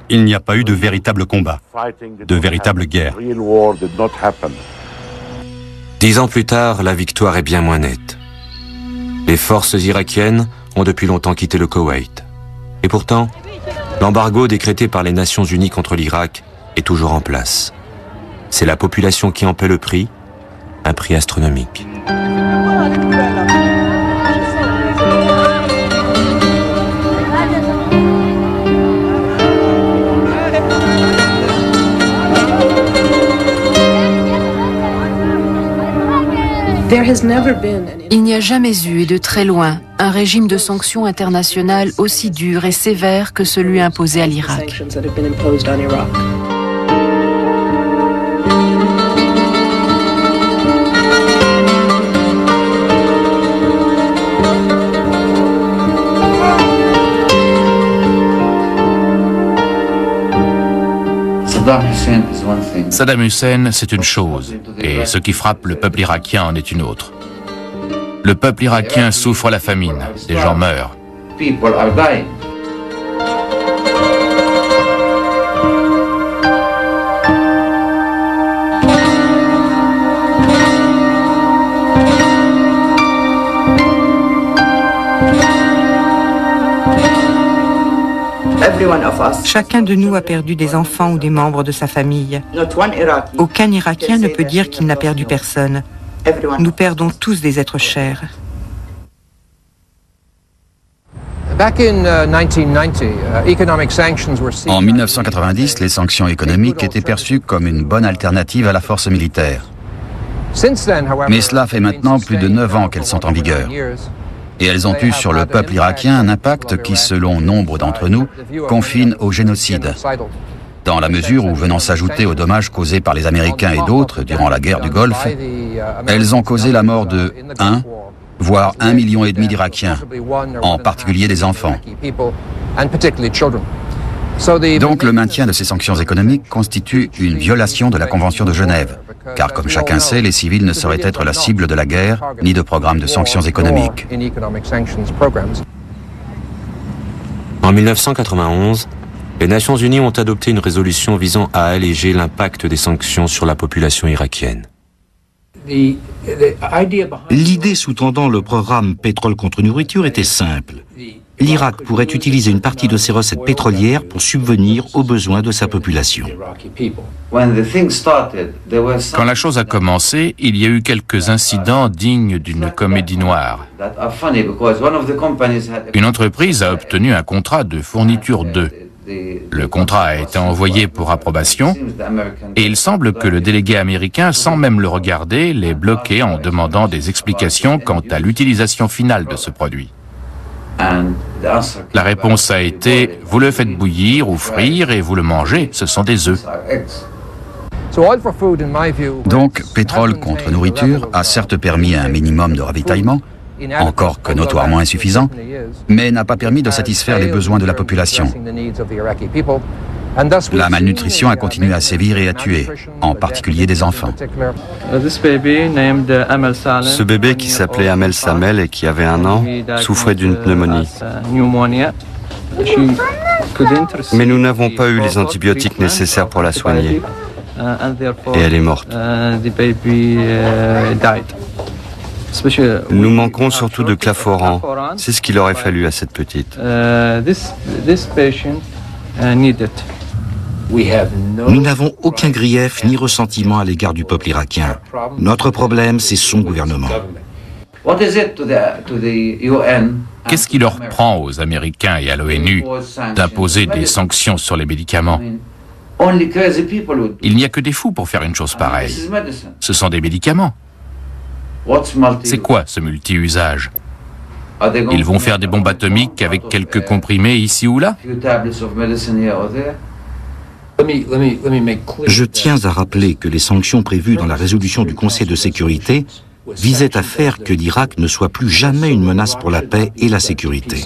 Il n'y a pas eu de véritable combat, de véritable guerre. 10 ans plus tard, la victoire est bien moins nette. Les forces irakiennes ont depuis longtemps quitté le Koweït. Et pourtant, l'embargo décrété par les Nations Unies contre l'Irak est toujours en place. C'est la population qui en paie le prix, un prix astronomique. Il n'y a jamais eu, et de très loin, un régime de sanctions internationales aussi dur et sévère que celui imposé à l'Irak. Saddam Hussein, c'est une chose, et ce qui frappe le peuple irakien en est une autre. Le peuple irakien souffre la famine, des gens meurent. Chacun de nous a perdu des enfants ou des membres de sa famille. Aucun Irakien ne peut dire qu'il n'a perdu personne. Nous perdons tous des êtres chers. En 1990, les sanctions économiques étaient perçues comme une bonne alternative à la force militaire. Mais cela fait maintenant plus de 9 ans qu'elles sont en vigueur. Et elles ont eu sur le peuple irakien un impact qui, selon nombre d'entre nous, confine au génocide. Dans la mesure où, venant s'ajouter aux dommages causés par les Américains et d'autres durant la guerre du Golfe, elles ont causé la mort de 1, voire 1,5 million d'Irakiens, en particulier des enfants. Donc le maintien de ces sanctions économiques constitue une violation de la Convention de Genève, car comme chacun sait, les civils ne sauraient être la cible de la guerre ni de programmes de sanctions économiques. En 1991, les Nations Unies ont adopté une résolution visant à alléger l'impact des sanctions sur la population irakienne. L'idée sous-tendant le programme pétrole contre nourriture était simple. L'Irak pourrait utiliser une partie de ses recettes pétrolières pour subvenir aux besoins de sa population. Quand la chose a commencé, il y a eu quelques incidents dignes d'une comédie noire. Une entreprise a obtenu un contrat de fourniture d'œufs. Le contrat a été envoyé pour approbation et il semble que le délégué américain, sans même le regarder, l'ait bloqué en demandant des explications quant à l'utilisation finale de ce produit. La réponse a été « Vous le faites bouillir ou frire et vous le mangez, ce sont des œufs ». Donc, pétrole contre nourriture a certes permis un minimum de ravitaillement, encore que notoirement insuffisant, mais n'a pas permis de satisfaire les besoins de la population. La malnutrition a continué à sévir et à tuer, en particulier des enfants. Ce bébé qui s'appelait Amel Samel et qui avait 1 an souffrait d'une pneumonie. Mais nous n'avons pas eu les antibiotiques nécessaires pour la soigner. Et elle est morte. Nous manquons surtout de claforant. C'est ce qu'il aurait fallu à cette petite. Nous n'avons aucun grief ni ressentiment à l'égard du peuple irakien. Notre problème, c'est son gouvernement. Qu'est-ce qui leur prend aux Américains et à l'ONU d'imposer des sanctions sur les médicaments? Il n'y a que des fous pour faire une chose pareille. Ce sont des médicaments. C'est quoi ce multi-usage? Ils vont faire des bombes atomiques avec quelques comprimés ici ou là? Je tiens à rappeler que les sanctions prévues dans la résolution du Conseil de sécurité visaient à faire que l'Irak ne soit plus jamais une menace pour la paix et la sécurité.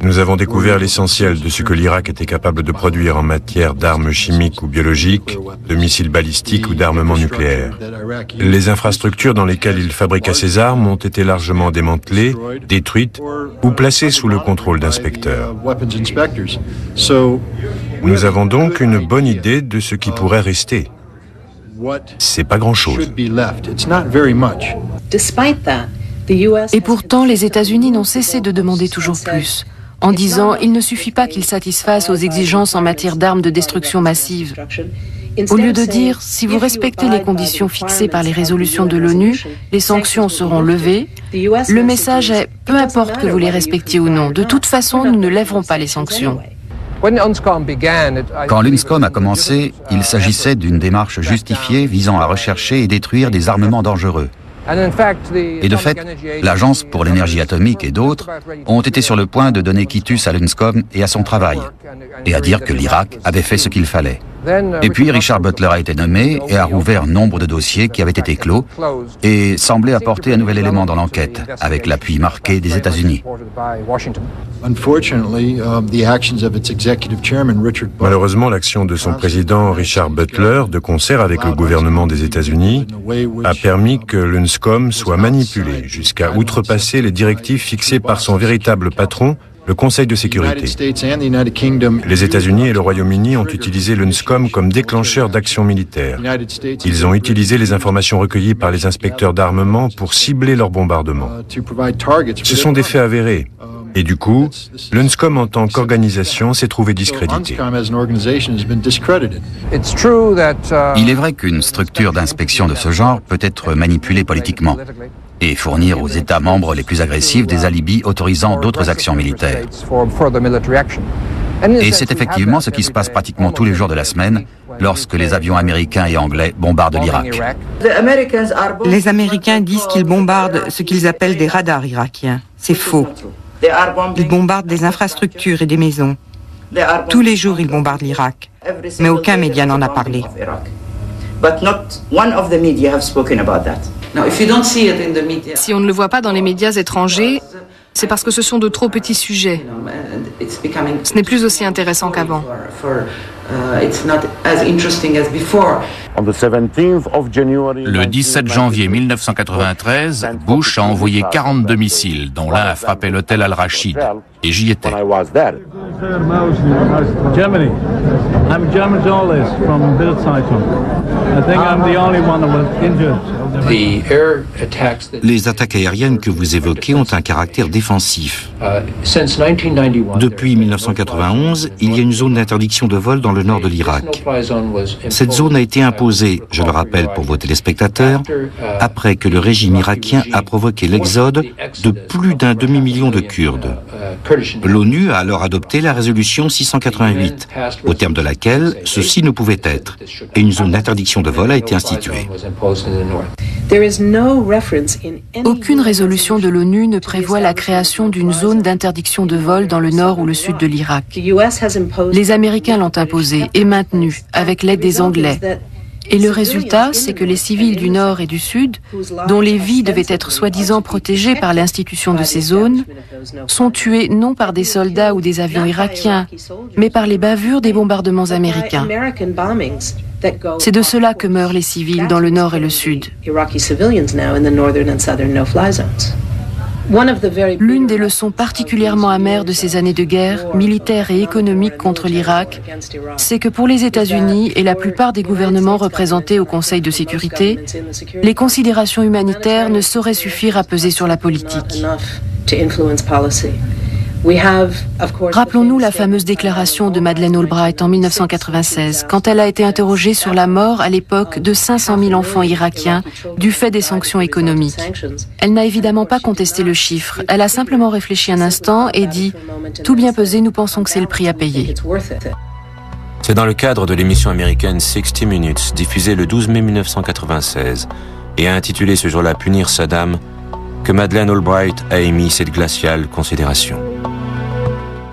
Nous avons découvert l'essentiel de ce que l'Irak était capable de produire en matière d'armes chimiques ou biologiques, de missiles balistiques ou d'armements nucléaires. Les infrastructures dans lesquelles il fabriqua ces armes ont été largement démantelées, détruites ou placées sous le contrôle d'inspecteurs. Nous avons donc une bonne idée de ce qui pourrait rester. C'est pas grand-chose. Et pourtant, les États-Unis n'ont cessé de demander toujours plus, en disant il ne suffit pas qu'ils satisfassent aux exigences en matière d'armes de destruction massive. Au lieu de dire si vous respectez les conditions fixées par les résolutions de l'ONU, les sanctions seront levées, le message est peu importe que vous les respectiez ou non, de toute façon nous ne lèverons pas les sanctions. Quand l'UNSCOM a commencé, il s'agissait d'une démarche justifiée visant à rechercher et détruire des armements dangereux. Et de fait, l'Agence pour l'énergie atomique et d'autres ont été sur le point de donner quitus à l'UNSCOM et à son travail, et à dire que l'Irak avait fait ce qu'il fallait. Et puis Richard Butler a été nommé et a rouvert nombre de dossiers qui avaient été clos et semblait apporter un nouvel élément dans l'enquête, avec l'appui marqué des États-Unis. Malheureusement, l'action de son président Richard Butler, de concert avec le gouvernement des États-Unis, a permis que l'UNSCOM soit manipulé jusqu'à outrepasser les directives fixées par son véritable patron, le Conseil de sécurité. Les États-Unis et le Royaume-Uni ont utilisé l'UNSCOM comme déclencheur d'actions militaires. Ils ont utilisé les informations recueillies par les inspecteurs d'armement pour cibler leurs bombardements. Ce sont des faits avérés. Et du coup, l'UNSCOM en tant qu'organisation s'est trouvé discrédité. Il est vrai qu'une structure d'inspection de ce genre peut être manipulée politiquement et fournir aux États membres les plus agressifs des alibis autorisant d'autres actions militaires. Et c'est effectivement ce qui se passe pratiquement tous les jours de la semaine lorsque les avions américains et anglais bombardent l'Irak. Les Américains disent qu'ils bombardent ce qu'ils appellent des radars irakiens. C'est faux. Ils bombardent des infrastructures et des maisons. Tous les jours, ils bombardent l'Irak. Mais aucun média n'en a parlé. Si on ne le voit pas dans les médias étrangers, c'est parce que ce sont de trop petits sujets. Ce n'est plus aussi intéressant qu'avant. Le 17 janvier 1993, Bush a envoyé 42 missiles, dont l'un a frappé l'hôtel Al-Rachid, et j'y étais. Les attaques aériennes que vous évoquez ont un caractère défensif. Depuis 1991, il y a une zone d'interdiction de vol dans le nord de l'Irak. Cette zone a été imposée, je le rappelle pour vos téléspectateurs, après que le régime irakien a provoqué l'exode de plus d'un demi-million de Kurdes. L'ONU a alors adopté la résolution 688, au terme de laquelle ceci ne pouvait être, et une zone d'interdiction de vol a été instituée. Aucune résolution de l'ONU ne prévoit la création d'une zone d'interdiction de vol dans le nord ou le sud de l'Irak. Les Américains l'ont imposée et maintenue avec l'aide des Anglais. Et le résultat, c'est que les civils du nord et du sud, dont les vies devaient être soi-disant protégées par l'institution de ces zones, sont tués non par des soldats ou des avions irakiens, mais par les bavures des bombardements américains. C'est de cela que meurent les civils dans le nord et le sud. L'une des leçons particulièrement amères de ces années de guerre, militaire et économique contre l'Irak, c'est que pour les États-Unis et la plupart des gouvernements représentés au Conseil de sécurité, les considérations humanitaires ne sauraient suffire à peser sur la politique. Rappelons-nous la fameuse déclaration de Madeleine Albright en 1996, quand elle a été interrogée sur la mort à l'époque de 500 000 enfants irakiens du fait des sanctions économiques. Elle n'a évidemment pas contesté le chiffre, elle a simplement réfléchi un instant et dit « Tout bien pesé, nous pensons que c'est le prix à payer ». C'est dans le cadre de l'émission américaine 60 Minutes, diffusée le 12 mai 1996, et intitulée ce jour-là « Punir Saddam », que Madeleine Albright a émis cette glaciale considération.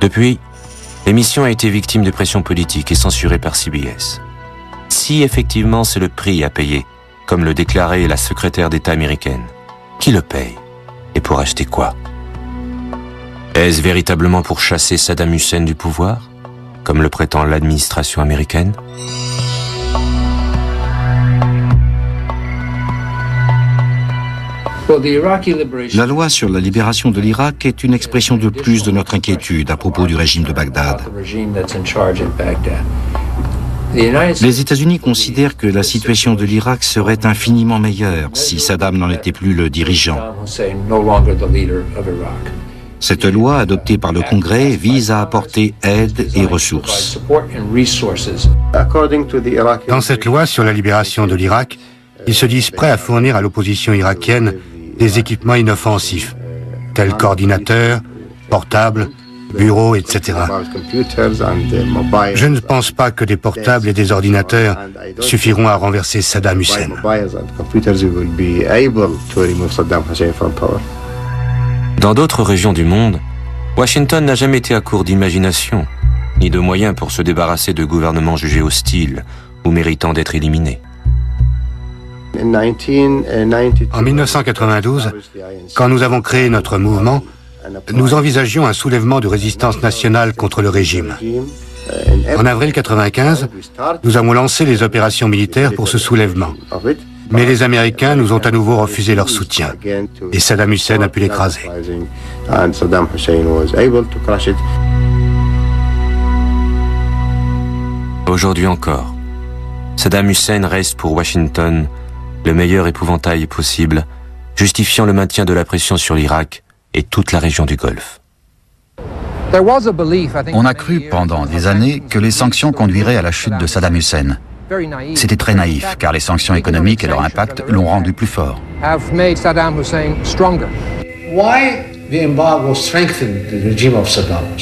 Depuis, l'émission a été victime de pressions politiques et censurée par CBS. Si effectivement c'est le prix à payer, comme le déclarait la secrétaire d'État américaine, qui le paye? Et pour acheter quoi? Est-ce véritablement pour chasser Saddam Hussein du pouvoir, comme le prétend l'administration américaine? La loi sur la libération de l'Irak est une expression de plus de notre inquiétude à propos du régime de Bagdad. Les États-Unis considèrent que la situation de l'Irak serait infiniment meilleure si Saddam n'en était plus le dirigeant. Cette loi, adoptée par le Congrès, vise à apporter aide et ressources. Dans cette loi sur la libération de l'Irak, ils se disent prêts à fournir à l'opposition irakienne des équipements inoffensifs, tels qu'ordinateurs, portables, bureaux, etc. Je ne pense pas que des portables et des ordinateurs suffiront à renverser Saddam Hussein. Dans d'autres régions du monde, Washington n'a jamais été à court d'imagination, ni de moyens pour se débarrasser de gouvernements jugés hostiles ou méritant d'être éliminés. En 1992, quand nous avons créé notre mouvement, nous envisagions un soulèvement de résistance nationale contre le régime. En avril 1995, nous avons lancé les opérations militaires pour ce soulèvement. Mais les Américains nous ont à nouveau refusé leur soutien, et Saddam Hussein a pu l'écraser. Aujourd'hui encore, Saddam Hussein reste pour Washington le meilleur épouvantail possible, justifiant le maintien de la pression sur l'Irak et toute la région du Golfe. On a cru pendant des années que les sanctions conduiraient à la chute de Saddam Hussein. C'était très naïf, car les sanctions économiques et leur impact l'ont rendu plus fort.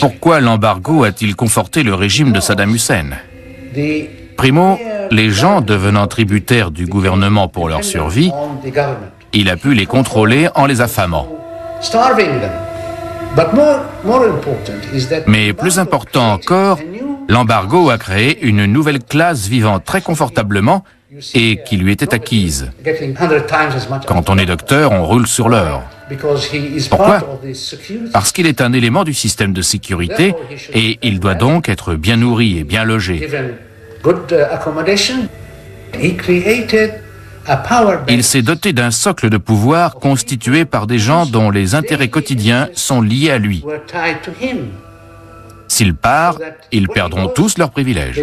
Pourquoi l'embargo a-t-il conforté le régime de Saddam Hussein? Primo, les gens devenant tributaires du gouvernement pour leur survie, il a pu les contrôler en les affamant. Mais plus important encore, l'embargo a créé une nouvelle classe vivant très confortablement et qui lui était acquise. Quand on est docteur, on roule sur l'or. Pourquoi? Parce qu'il est un élément du système de sécurité et il doit donc être bien nourri et bien logé. Il s'est doté d'un socle de pouvoir constitué par des gens dont les intérêts quotidiens sont liés à lui. S'il part, ils perdront tous leurs privilèges.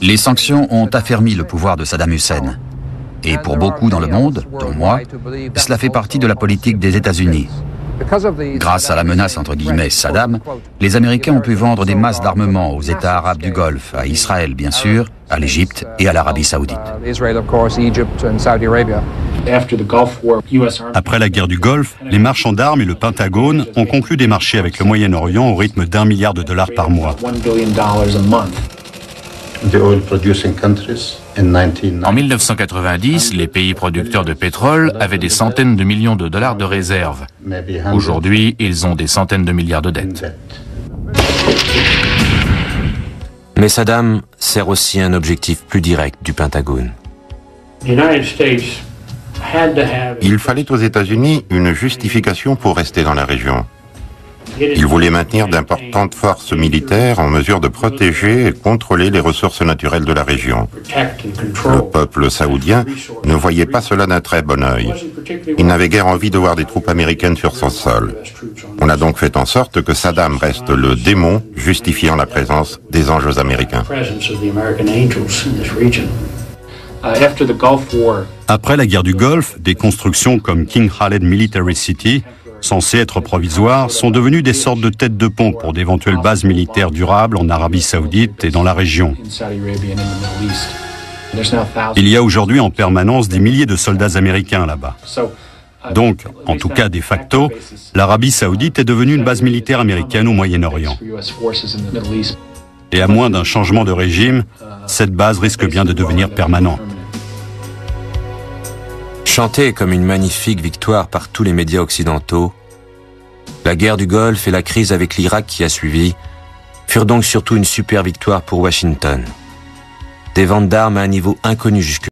Les sanctions ont affermi le pouvoir de Saddam Hussein. Et pour beaucoup dans le monde, dont moi, cela fait partie de la politique des États-Unis. Grâce à la menace entre guillemets Saddam, les Américains ont pu vendre des masses d'armements aux États arabes du Golfe, à Israël bien sûr, à l'Égypte et à l'Arabie saoudite. Après la guerre du Golfe, les marchands d'armes et le Pentagone ont conclu des marchés avec le Moyen-Orient au rythme d'1 milliard de dollars par mois. En 1990, les pays producteurs de pétrole avaient des centaines de millions de dollars de réserves. Aujourd'hui, ils ont des centaines de milliards de dettes. Mais Saddam sert aussi un objectif plus direct du Pentagone. Il fallait aux États-Unis une justification pour rester dans la région. Il voulait maintenir d'importantes forces militaires en mesure de protéger et contrôler les ressources naturelles de la région. Le peuple saoudien ne voyait pas cela d'un très bon œil. Il n'avait guère envie de voir des troupes américaines sur son sol. On a donc fait en sorte que Saddam reste le démon justifiant la présence des anges américains. Après la guerre du Golfe, des constructions comme King Khaled Military City, censées être provisoires, sont devenues des sortes de têtes de pont pour d'éventuelles bases militaires durables en Arabie saoudite et dans la région. Il y a aujourd'hui en permanence des milliers de soldats américains là-bas. Donc, en tout cas de facto, l'Arabie saoudite est devenue une base militaire américaine au Moyen-Orient. Et à moins d'un changement de régime, cette base risque bien de devenir permanente. Chantée comme une magnifique victoire par tous les médias occidentaux, La guerre du Golfe et la crise avec l'Irak qui a suivi furent donc surtout une super victoire pour Washington. Des ventes d'armes à un niveau inconnu jusque